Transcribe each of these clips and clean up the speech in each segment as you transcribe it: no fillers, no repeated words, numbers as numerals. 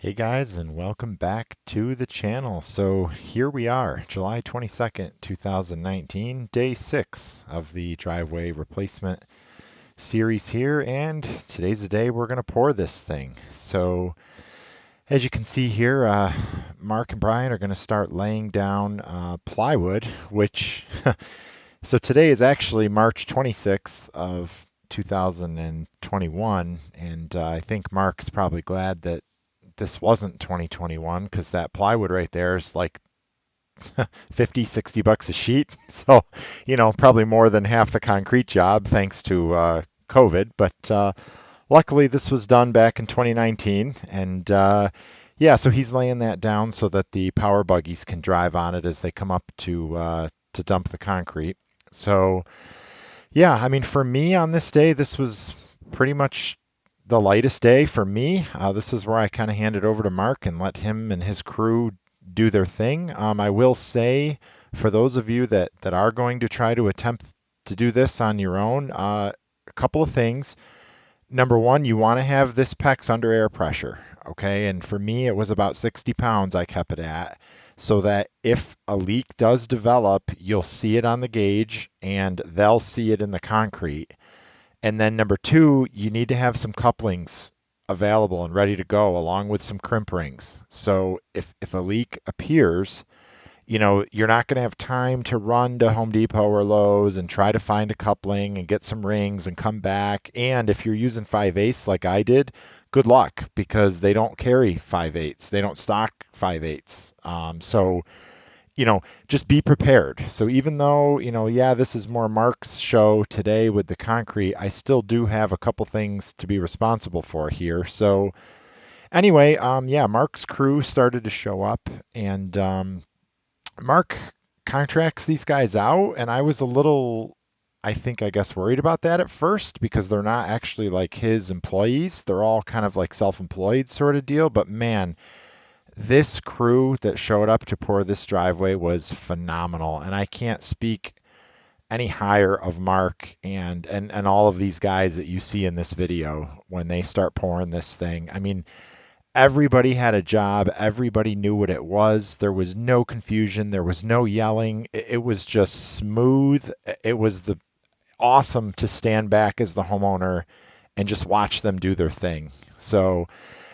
Hey guys, and welcome back to the channel. So here we are, July 22nd, 2019, day 6 of the driveway replacement series here, and today's the day we're going to pour this thing. So as you can see here, Mark and Brian are going to start laying down plywood, which, so today is actually March 26th of 2021, and I think Mark's probably glad that this wasn't 2021 because that plywood right there is like 50, 60 bucks a sheet. So, probably more than half the concrete job thanks to COVID. But luckily, this was done back in 2019. And yeah, so he's laying that down so that the power buggies can drive on it as they come up to dump the concrete. So, yeah, I mean, for me on this day, this was pretty much the lightest day for me. This is where I kind of hand it over to Mark and let him and his crew do their thing. I will say, for those of you that are going to try to attempt to do this on your own, a couple of things. Number one, you want to have this PEX under air pressure, okay? And for me, it was about 60 pounds I kept it at, so that if a leak does develop, you'll see it on the gauge and they'll see it in the concrete. And then number two, you need to have some couplings available and ready to go along with some crimp rings. So if a leak appears, you're not going to have time to run to Home Depot or Lowe's and try to find a coupling and get some rings and come back. And if you're using 5/8 like I did, good luck because they don't carry 5/8. They don't stock 5/8. So just be prepared. So even though, yeah, this is more Mark's show today with the concrete, I still do have a couple things to be responsible for here. So anyway, yeah, Mark's crew started to show up, and Mark contracts these guys out, and I was a little, I guess, worried about that at first because they're not actually like his employees. They're all kind of like self-employed sort of deal. But man, this crew that showed up to pour this driveway was phenomenal, and I can't speak any higher of Mark and all of these guys that you see in this video when they start pouring this thing. I mean, everybody had a job, everybody knew what it was. There was no confusion, there was no yelling. It was just smooth. It was the awesome to stand back as the homeowner and just watch them do their thing. So,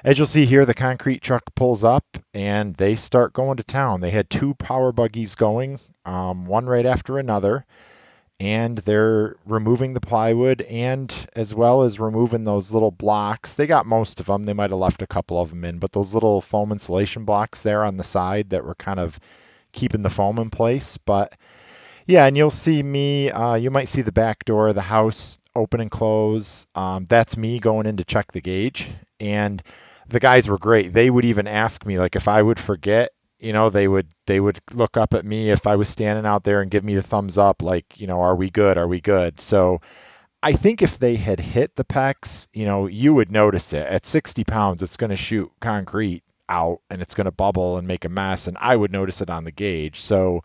as you'll see here, the concrete truck pulls up and they start going to town. They had two power buggies going, one right after another, and they're removing the plywood and as well as removing those little blocks. They got most of them. They might have left a couple of them in, but those little foam insulation blocks there on the side that were kind of keeping the foam in place. But yeah, and you'll see me, you might see the back door of the house open and close. That's me going in to check the gauge. And the guys were great. They would even ask me, like, if I would forget, they would look up at me if I was standing out there and give me the thumbs up, like, are we good? Are we good? So I think if they had hit the pecs, you would notice it. At 60 pounds, it's going to shoot concrete out and it's going to bubble and make a mess, and I would notice it on the gauge. So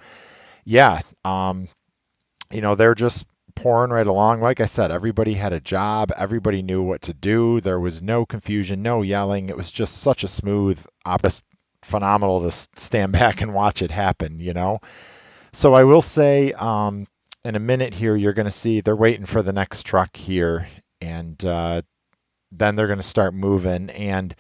yeah, they're just pouring right along. Like I said, everybody had a job, everybody knew what to do. There was no confusion, no yelling. It was just such a smooth, just phenomenal to stand back and watch it happen. So I will say, in a minute here, you're going to see they're waiting for the next truck here, and then they're going to start moving. And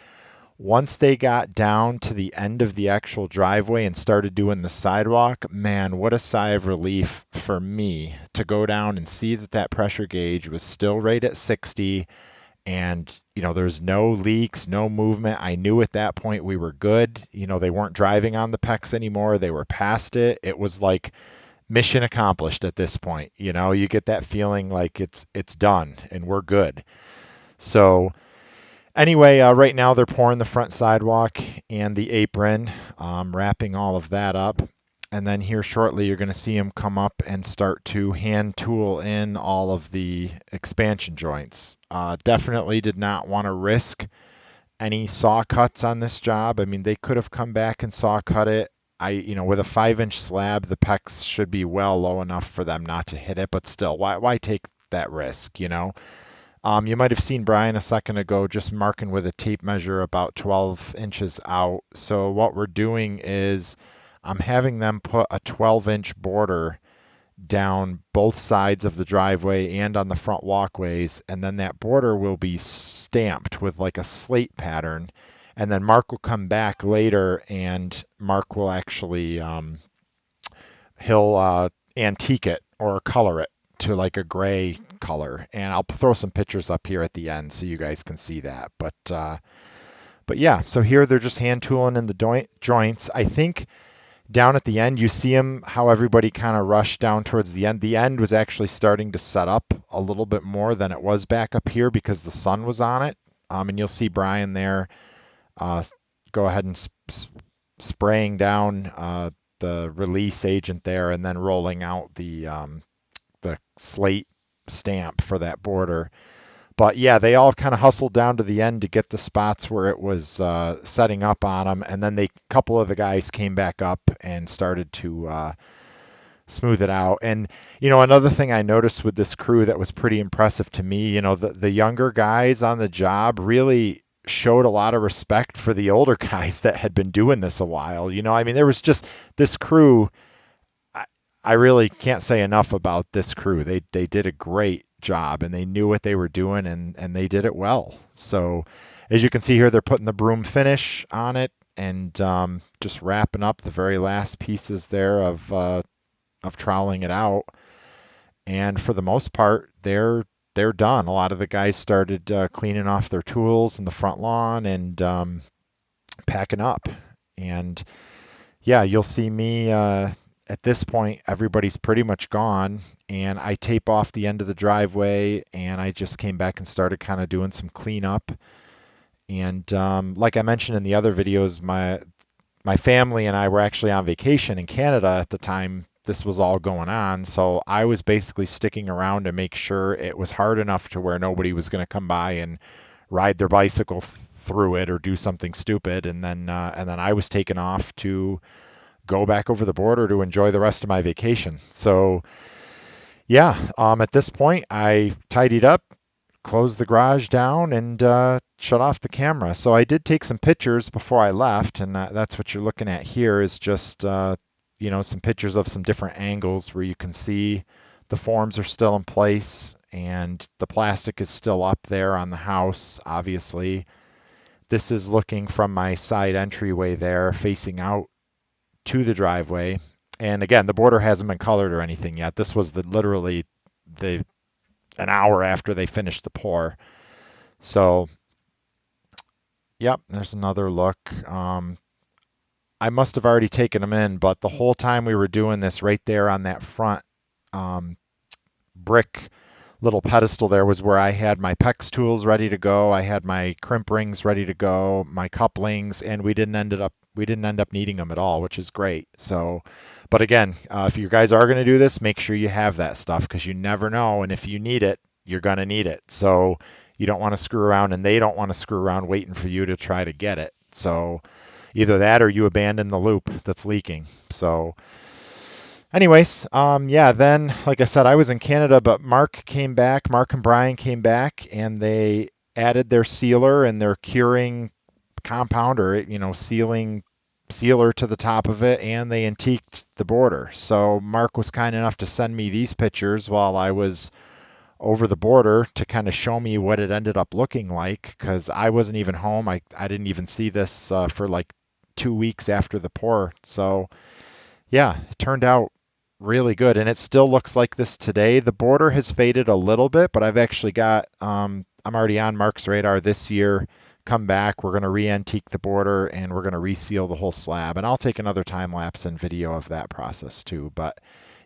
once they got down to the end of the actual driveway and started doing the sidewalk, man, what a sigh of relief for me to go down and see that that pressure gauge was still right at 60, and there's no leaks, no movement. I knew at that point we were good. They weren't driving on the PEX anymore. They were past it. It was like mission accomplished at this point. You get that feeling like it's done and we're good. So anyway, right now they're pouring the front sidewalk and the apron, wrapping all of that up. And then here shortly, you're going to see them come up and start to hand tool in all of the expansion joints. Definitely did not want to risk any saw cuts on this job. I mean, they could have come back and saw cut it. With a 5-inch slab, the pecs should be well low enough for them not to hit it, but still, why take that risk? You might have seen Brian a second ago just marking with a tape measure about 12 inches out. So what we're doing is I'm having them put a 12-inch border down both sides of the driveway and on the front walkways, and then that border will be stamped with like a slate pattern. And then Mark will come back later, and Mark will actually he'll antique it or color it to like a gray color. And I'll throw some pictures up here at the end so you guys can see that. But yeah, so here they're just hand tooling in the joints. I think down at the end, you see them how everybody kind of rushed down towards the end. The end was actually starting to set up a little bit more than it was back up here because the sun was on it. And you'll see Brian there uh, go ahead and spraying down the release agent there and then rolling out the slate stamp for that border. But yeah, they all kind of hustled down to the end to get the spots where it was setting up on them, and then a couple of the guys came back up and started to smooth it out. And another thing I noticed with this crew that was pretty impressive to me, the younger guys on the job really showed a lot of respect for the older guys that had been doing this a while. I mean, there was just this crew. I really can't say enough about this crew. They did a great job and they knew what they were doing and they did it well. So as you can see here, they're putting the broom finish on it and just wrapping up the very last pieces there of troweling it out. And for the most part, they're done. A lot of the guys started cleaning off their tools in the front lawn and packing up. And yeah, you'll see me at this point, everybody's pretty much gone, and I tape off the end of the driveway, and I just came back and started kind of doing some cleanup. And like I mentioned in the other videos, my family and I were actually on vacation in Canada at the time this was all going on, so I was basically sticking around to make sure it was hard enough to where nobody was going to come by and ride their bicycle through it or do something stupid, and then I was taken off to go back over the border to enjoy the rest of my vacation. So yeah, at this point I tidied up, closed the garage down, and shut off the camera. So I did take some pictures before I left, and that's what you're looking at here is just some pictures of some different angles where you can see the forms are still in place and the plastic is still up there on the house, obviously. This is looking from my side entryway there, facing out to the driveway. And again, the border hasn't been colored or anything yet. This was literally an hour after they finished the pour. So, yep, there's another look. I must have already taken them in, but the whole time we were doing this, right there on that front brick little pedestal there was where I had my PEX tools ready to go. I had my crimp rings ready to go, my couplings, and we didn't end up needing them at all, which is great. So, but again, if you guys are going to do this, make sure you have that stuff because you never know, and if you need it, you're going to need it. So you don't want to screw around, and they don't want to screw around waiting for you to try to get it. So either that or you abandon the loop that's leaking. So anyways, yeah, then, like I said, I was in Canada, but Mark and Brian came back, and they added their sealer and their curing compound or, sealer to the top of it, and they antiqued the border. So Mark was kind enough to send me these pictures while I was over the border to kind of show me what it ended up looking like, because I wasn't even home. I didn't even see this for like 2 weeks after the pour. So yeah, it turned out really good, and it still looks like this today. The border has faded a little bit, but I've actually got I'm already on Mark's radar this year. Come back, we're going to re-antique the border and we're going to reseal the whole slab, and I'll take another time lapse and video of that process too. But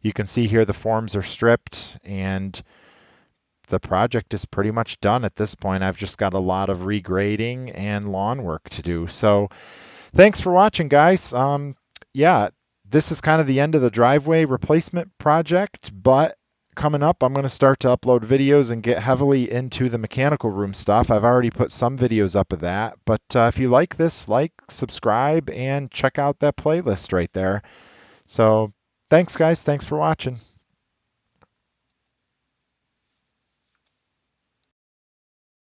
you can see here the forms are stripped and the project is pretty much done at this point. I've just got a lot of regrading and lawn work to do. So thanks for watching, guys. Yeah, this is kind of the end of the driveway replacement project, but coming up, I'm going to start to upload videos and get heavily into the mechanical room stuff. I've already put some videos up of that, but if you like this, subscribe, and check out that playlist right there. So thanks, guys. Thanks for watching.